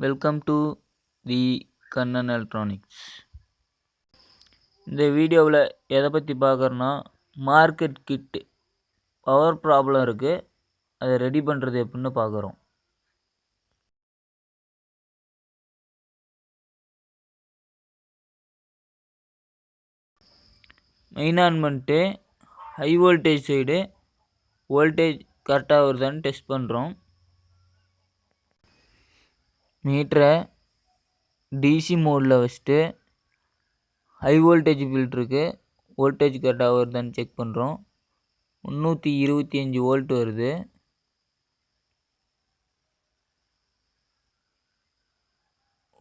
Welcome to the Kannan electronics. இந்த வீடியோவில் எதை பற்றி பார்க்குறோன்னா, மார்க்கெட் கிட் பவர் ப்ராப்ளம் இருக்குது, அதை ரெடி பண்ணுறது எப்படின்னு பார்க்குறோம். மெயின் ஆன் பண்ணிட்டு ஹை வோல்டேஜ் சைடு வோல்டேஜ் கரெக்டாக வருதான்னு டெஸ்ட் பண்ணுறோம். மீட்டரை டிசி மோடில் வச்சுட்டு ஹை வோல்டேஜ் ஃபில்டருக்கு வோல்டேஜ் கரெக்டாக வருதான்னு செக் பண்ணுறோம். 325 வோல்ட் வருது.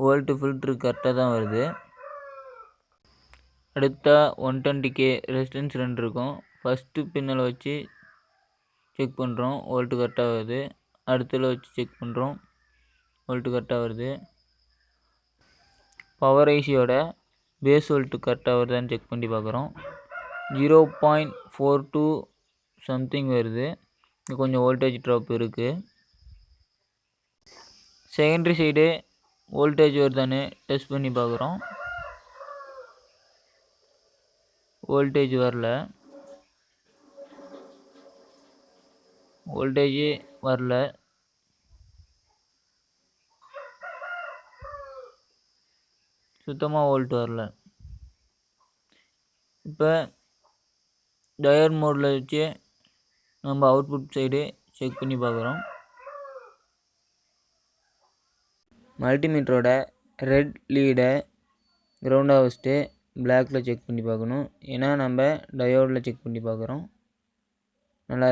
வோல்ட்டு ஃபில்ட்ரு கரெக்டாக தான் வருது. அடுத்த 120K ரெசிஸ்டன்ஸ் 2 இருக்கும். ஃபஸ்ட்டு பின்னில் வச்சு செக் பண்ணுறோம், வோல்ட்டு கரெக்டாக வருது. அடுத்ததில் வச்சு செக் பண்ணுறோம், வோல்ட்டு கரெக்டாக வருது. பவர் ஐசியோட பேஸ் வோல்ட்டு கரெக்டாக வருதான்னு செக் பண்ணி பார்க்குறோம். 0.42 சம்திங் வருது. கொஞ்சம் வோல்டேஜ் ட்ராப் இருக்குது. செகண்டரி சைடு வோல்டேஜ் வருதான்னு டெஸ்ட் பண்ணி பார்க்குறோம். வோல்டேஜ் வரல. சுத்தமாக வோல்ட் வரல. இப்போ டயர் மோடில் வச்சு நம்ம அவுட்புட் சைடு செக் பண்ணி பார்க்குறோம். மல்டிமீட்டரோட ரெட் லீடை கிரவுண்டாக வச்சுட்டு பிளாக்கில் செக் பண்ணி பார்க்கணும். ஏன்னா நம்ம டயோடில் செக் பண்ணி பார்க்குறோம். நல்லா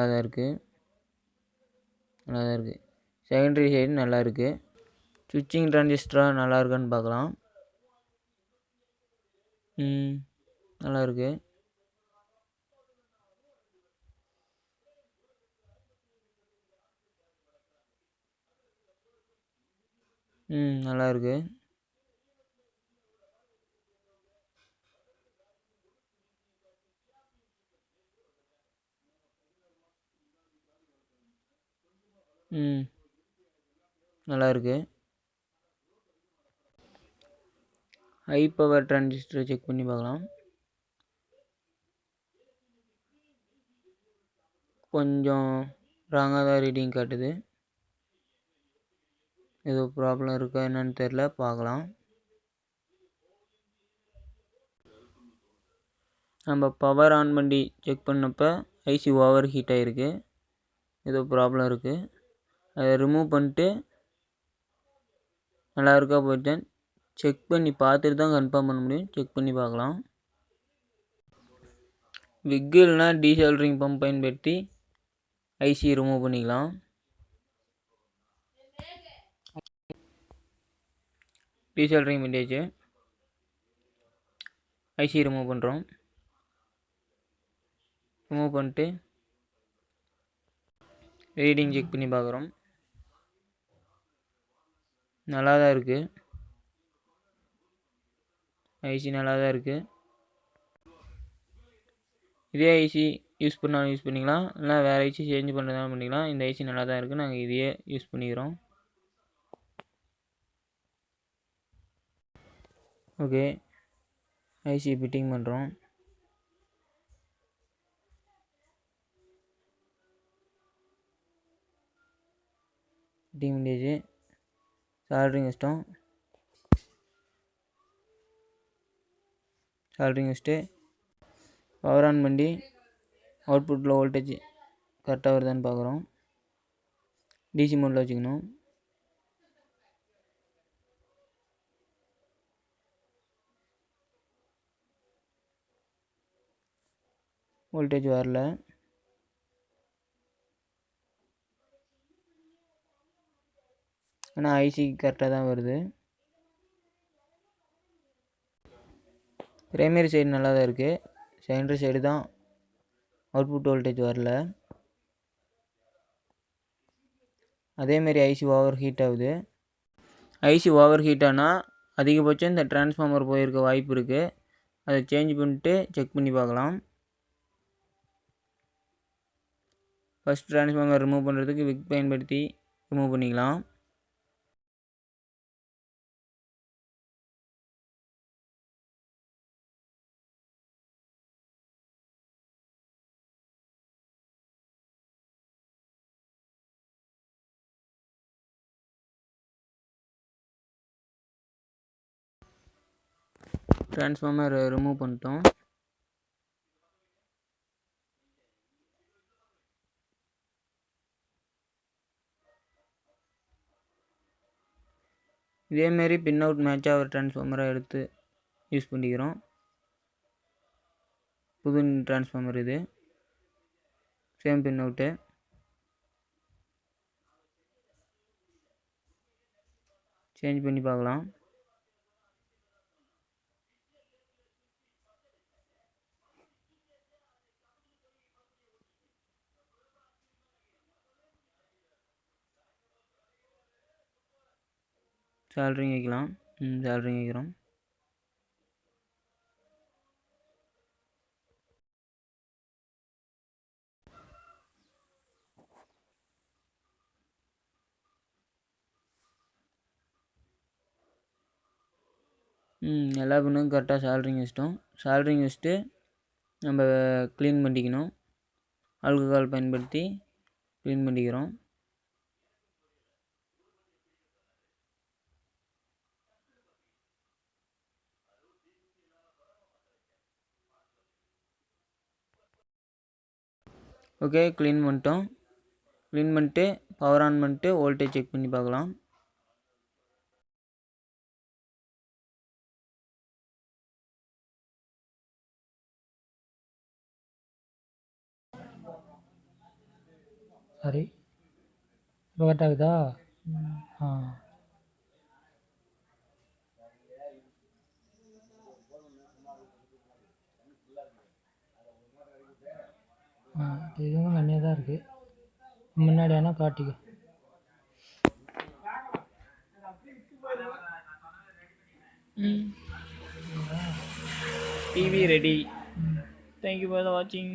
தான் இருக்குது. செகண்டரி சைடு நல்லா இருக்குது. சுவிட்சிங் டிரான்சிஸ்டராக நல்லா இருக்கான்னு பார்க்கலாம். நல்லா இருக்குது. நல்லா இருக்குது. நல்லா இருக்குது. ஹை பவர் டிரான்சிஸ்டரை செக் பண்ணி பார்க்கலாம். கொஞ்சம் ராங்காக தான் ரீடிங் காட்டுது. ஏதோ ப்ராப்ளம் இருக்கா என்னன்னு தெரில, பார்க்கலாம். நம்ம பவர் ஆன் பண்ணி செக் பண்ணப்போ ஐசி ஓவர் ஹீட் ஆகிருக்கு. ஏதோ ப்ராப்ளம் இருக்குது. அதை ரிமூவ் பண்ணிட்டு நல்லா இருக்கா போயிட்டு செக் பண்ணி பார்த்துட்டு தான் கன்ஃபார்ம் பண்ண முடியும். செக் பண்ணி பார்க்கலாம். விக்கில்னா டீசால்டரிங் பம்ப் பயன்படுத்தி ஐசி ரிமூவ் பண்ணிக்கலாம். டீசால்டரிங் பண்ணியாச்சு. ஐசி ரிமூவ் பண்ணுறோம். ரிமூவ் பண்ணிட்டு ரீடிங் செக் பண்ணி பார்க்குறோம். நல்லா தான் இருக்குது. ஐசி நல்லா தான் இருக்குது. இதே ஐசி யூஸ் பண்ணிக்கலாம், இல்லை வேறு ஐசி சேஞ்ச் பண்ணுறதாலும் பண்ணிக்கலாம். இந்த ஐசி நல்லா தான் இருக்குது. நாங்கள் இதையே யூஸ் பண்ணிக்கிறோம். ஓகே, ஐசி ஃபிட்டிங் பண்ணுறோம். ஃபிட்டிங் பண்ணியாச்சு. சால்ட்ரிங் வச்சுட்டு பவர் ஆன் பண்ணி அவுட்புட்டில் வோல்டேஜ் கரெக்டாக வருதான்னு பார்க்குறோம். டிசி மோடில் வச்சுக்கணும். வோல்டேஜ் வரல. ஆனால் ஐசி கரெக்டாக தான் வருது. பிரைமரி சைடு நல்லா தான் இருக்குது. செகண்டரி சைடு தான் அவுட்புட் வோல்டேஜ் வரல. அதேமாரி ஐசி ஓவர் ஹீட் ஆகுது. ஐசி ஓவர் ஹீட் ஆனால் அதிகபட்சம் இந்த டிரான்ஸ்ஃபார்மர் போயிருக்க வாய்ப்பு இருக்குது. அதை சேஞ்ச் பண்ணிட்டு செக் பண்ணி பார்க்கலாம். ஃபஸ்ட் டிரான்ஸ்ஃபார்மர் ரிமூவ் பண்ணுறதுக்கு விக் பயன்படுத்தி ரிமூவ் பண்ணிக்கலாம். டிரான்ஸ்ஃபார்மர் ரிமூவ் பண்ணிட்டோம். இதேமாரி பின் அவுட் மேட்ச் ஆகிற டிரான்ஸ்ஃபார்மரை எடுத்து யூஸ் பண்ணிக்கிறோம். புது டிரான்ஸ்ஃபார்மர் இது, சேம் பின் அவுட்டு. சேஞ்ச் பண்ணி பார்க்கலாம். சால்ட்ரிங் வைக்கலாம். சால்ட்ரிங் வைக்கிறோம். எல்லா பின்னும் கரெக்டாக சால்ட்ரிங் வச்சிட்டோம். சால்ட்ரிங் வச்சுட்டு நம்ம க்ளீன் பண்ணிக்கணும். ஆல்கஹால் பயன்படுத்தி க்ளீன் பண்ணிக்கிறோம். ஓகே, க்ளீன் பண்ணிட்டோம். க்ளீன் பண்ணிட்டு பவர் ஆன் பண்ணிட்டு வோல்டேஜ் செக் பண்ணி பார்க்கலாம். சரி, இப்போ கரெக்ட் ஆகுதா? இதுவும் கம்மியாக தான் இருக்குது. முன்னாடி ஆனால் காட்டிக்கும். TV ready. Thank you for the watching.